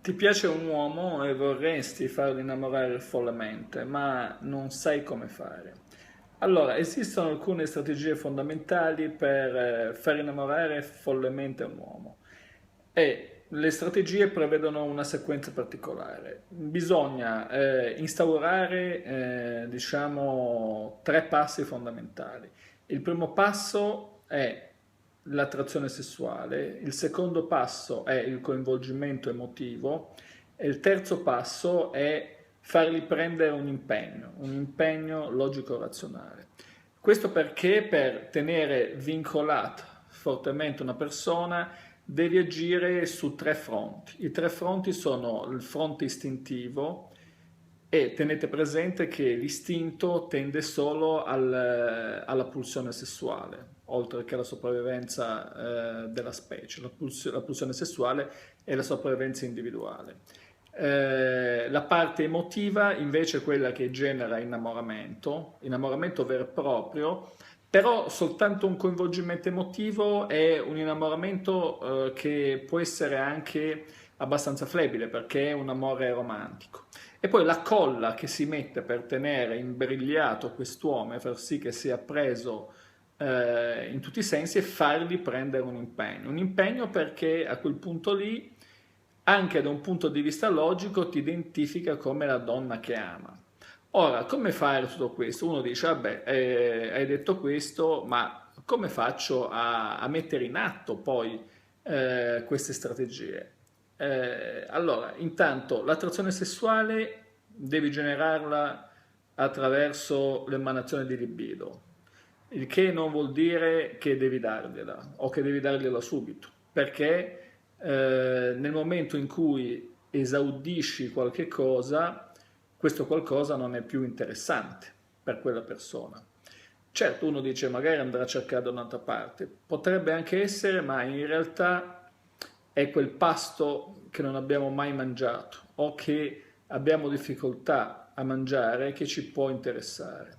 Ti piace un uomo e vorresti farlo innamorare follemente, ma non sai come fare. Allora, esistono alcune strategie fondamentali per far innamorare follemente un uomo e le strategie prevedono una sequenza particolare. Bisogna instaurare, diciamo, tre passi fondamentali. Il primo passo è l'attrazione sessuale, il secondo passo è il coinvolgimento emotivo e il terzo passo è fargli prendere un impegno logico-razionale. Questo perché per tenere vincolata fortemente una persona devi agire su tre fronti. I tre fronti sono il fronte istintivo e tenete presente che l'istinto tende solo alla pulsione sessuale, oltre che alla sopravvivenza della specie. La pulsione sessuale è la sopravvivenza individuale. La parte emotiva invece è quella che genera innamoramento vero e proprio, però soltanto un coinvolgimento emotivo è un innamoramento che può essere anche abbastanza flebile perché è un amore romantico. E poi la colla che si mette per tenere imbrigliato quest'uomo e far sì che sia preso in tutti i sensi e fargli prendere un impegno. Un impegno perché a quel punto lì, anche da un punto di vista logico, ti identifica come la donna che ama. Ora, come fare tutto questo? Uno dice, vabbè, hai detto questo, ma come faccio a mettere in atto poi queste strategie? Allora, intanto l'attrazione sessuale devi generarla attraverso l'emanazione di libido, il che non vuol dire che devi dargliela o che devi dargliela subito, perché nel momento in cui esaudisci qualche cosa, questo qualcosa non è più interessante per quella persona. Certo, uno dice magari andrà a cercare da un'altra parte, potrebbe anche essere, ma in realtà è quel pasto che non abbiamo mai mangiato o che abbiamo difficoltà a mangiare che ci può interessare.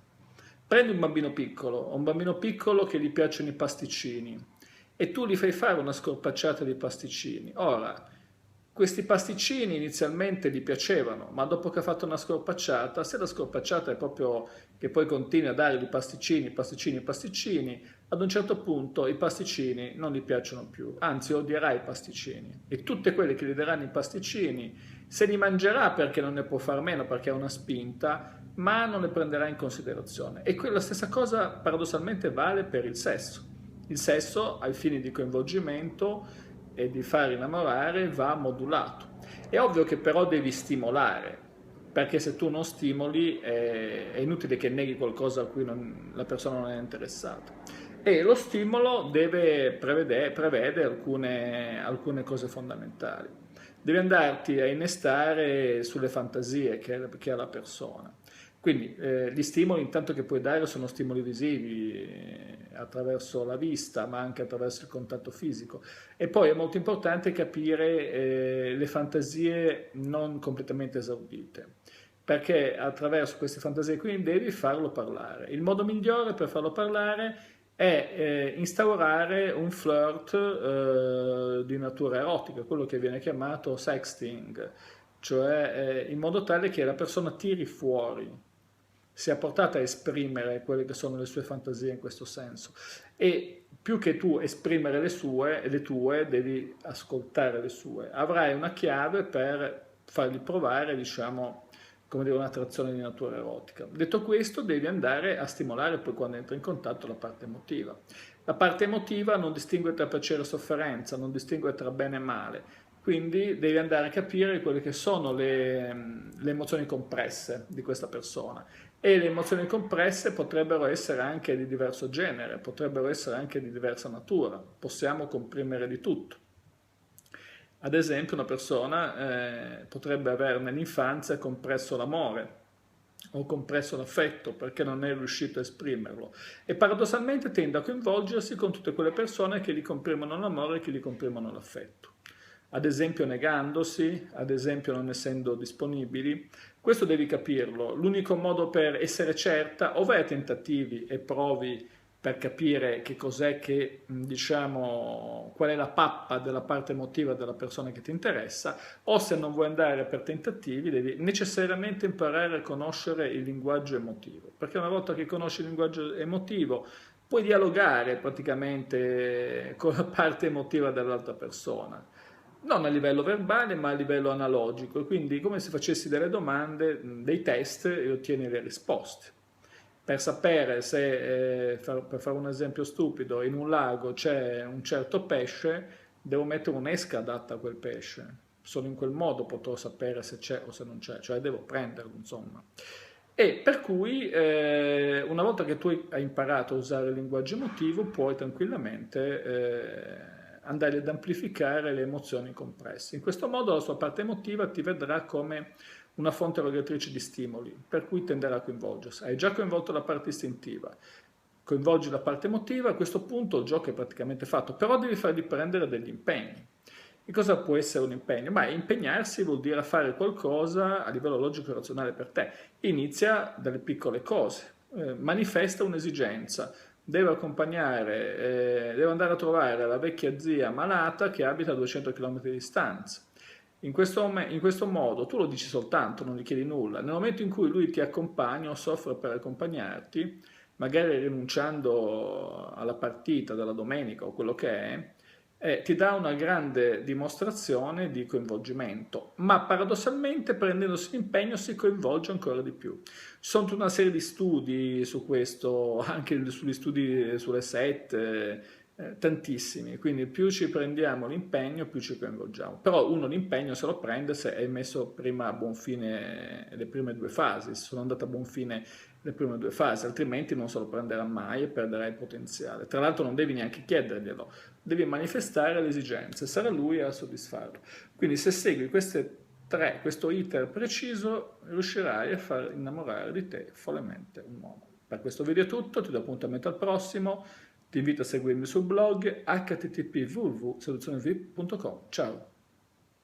Prendi un bambino piccolo che gli piacciono i pasticcini e tu gli fai fare una scorpacciata di pasticcini. Ora, questi pasticcini inizialmente gli piacevano, ma dopo che ha fatto una scorpacciata, se la scorpacciata è proprio che poi continui a dargli pasticcini, pasticcini, pasticcini, ad un certo punto i pasticcini non gli piacciono più, anzi odierà i pasticcini. E tutte quelle che gli daranno i pasticcini, se li mangerà perché non ne può far meno, perché ha una spinta, ma non le prenderà in considerazione. E quella stessa cosa paradossalmente vale per il sesso. Il sesso, ai fini di coinvolgimento e di far innamorare, va modulato. È ovvio che però devi stimolare, perché se tu non stimoli è inutile che neghi qualcosa a cui la persona non è interessata. E lo stimolo prevede alcune cose fondamentali. Devi andarti a innestare sulle fantasie che ha la persona. Quindi gli stimoli intanto che puoi dare sono stimoli visivi attraverso la vista, ma anche attraverso il contatto fisico. E poi è molto importante capire le fantasie non completamente esaudite, perché attraverso queste fantasie qui devi farlo parlare. Il modo migliore per farlo parlare è instaurare un flirt di natura erotica, quello che viene chiamato sexting, cioè in modo tale che la persona tiri fuori, sia portata a esprimere quelle che sono le sue fantasie in questo senso. E più che tu esprimere le tue, devi ascoltare le sue. Avrai una chiave per fargli provare, diciamo, come dire, un'attrazione di natura erotica. Detto questo, devi andare a stimolare poi quando entra in contatto la parte emotiva. La parte emotiva non distingue tra piacere e sofferenza, non distingue tra bene e male, quindi devi andare a capire quelle che sono le emozioni compresse di questa persona e le emozioni compresse potrebbero essere anche di diverso genere, potrebbero essere anche di diversa natura, possiamo comprimere di tutto. Ad esempio una persona potrebbe avere nell'infanzia compresso l'amore o compresso l'affetto perché non è riuscito a esprimerlo e paradossalmente tende a coinvolgersi con tutte quelle persone che gli comprimono l'amore e che gli comprimono l'affetto. Ad esempio negandosi, ad esempio non essendo disponibili. Questo devi capirlo. L'unico modo per essere certa, o vai a tentativi e provi per capire che cos'è che, diciamo, qual è la pappa della parte emotiva della persona che ti interessa, o se non vuoi andare per tentativi, devi necessariamente imparare a conoscere il linguaggio emotivo, perché una volta che conosci il linguaggio emotivo, puoi dialogare praticamente con la parte emotiva dell'altra persona. Non a livello verbale, ma a livello analogico, e quindi come se facessi delle domande, dei test e ottieni le risposte. Per sapere se, per fare un esempio stupido, in un lago c'è un certo pesce, devo mettere un'esca adatta a quel pesce. Solo in quel modo potrò sapere se c'è o se non c'è, cioè devo prenderlo, insomma. E per cui una volta che tu hai imparato a usare il linguaggio emotivo, puoi tranquillamente andare ad amplificare le emozioni compresse. In questo modo la sua parte emotiva ti vedrà come una fonte erogatrice di stimoli, per cui tenderà a coinvolgersi. Hai già coinvolto la parte istintiva, coinvolgi la parte emotiva, a questo punto il gioco è praticamente fatto, però devi fargli prendere degli impegni. E cosa può essere un impegno? Beh, impegnarsi vuol dire fare qualcosa a livello logico e razionale per te. Inizia dalle piccole cose, manifesta un'esigenza, deve accompagnare, deve andare a trovare la vecchia zia malata che abita a 200 km di distanza. In questo modo tu lo dici soltanto, non gli chiedi nulla. Nel momento in cui lui ti accompagna o soffre per accompagnarti, magari rinunciando alla partita della domenica o quello che è, ti dà una grande dimostrazione di coinvolgimento, ma paradossalmente prendendosi l'impegno si coinvolge ancora di più. Ci sono tutta una serie di studi su questo, anche sugli studi sulle sette, tantissimi, quindi più ci prendiamo l'impegno, più ci coinvolgiamo. Però uno l'impegno se lo prende se è messo prima a buon fine le prime due fasi, se sono andate a buon fine le prime due fasi, altrimenti non se lo prenderà mai e perderà il potenziale. Tra l'altro non devi neanche chiederglielo, devi manifestare le esigenze, sarà lui a soddisfarlo. Quindi se segui queste tre, questo iter preciso, riuscirai a far innamorare di te follemente un uomo. Per questo video è tutto, ti do appuntamento al prossimo, ti invito a seguirmi sul blog http://www.soluzionevip.com. Ciao!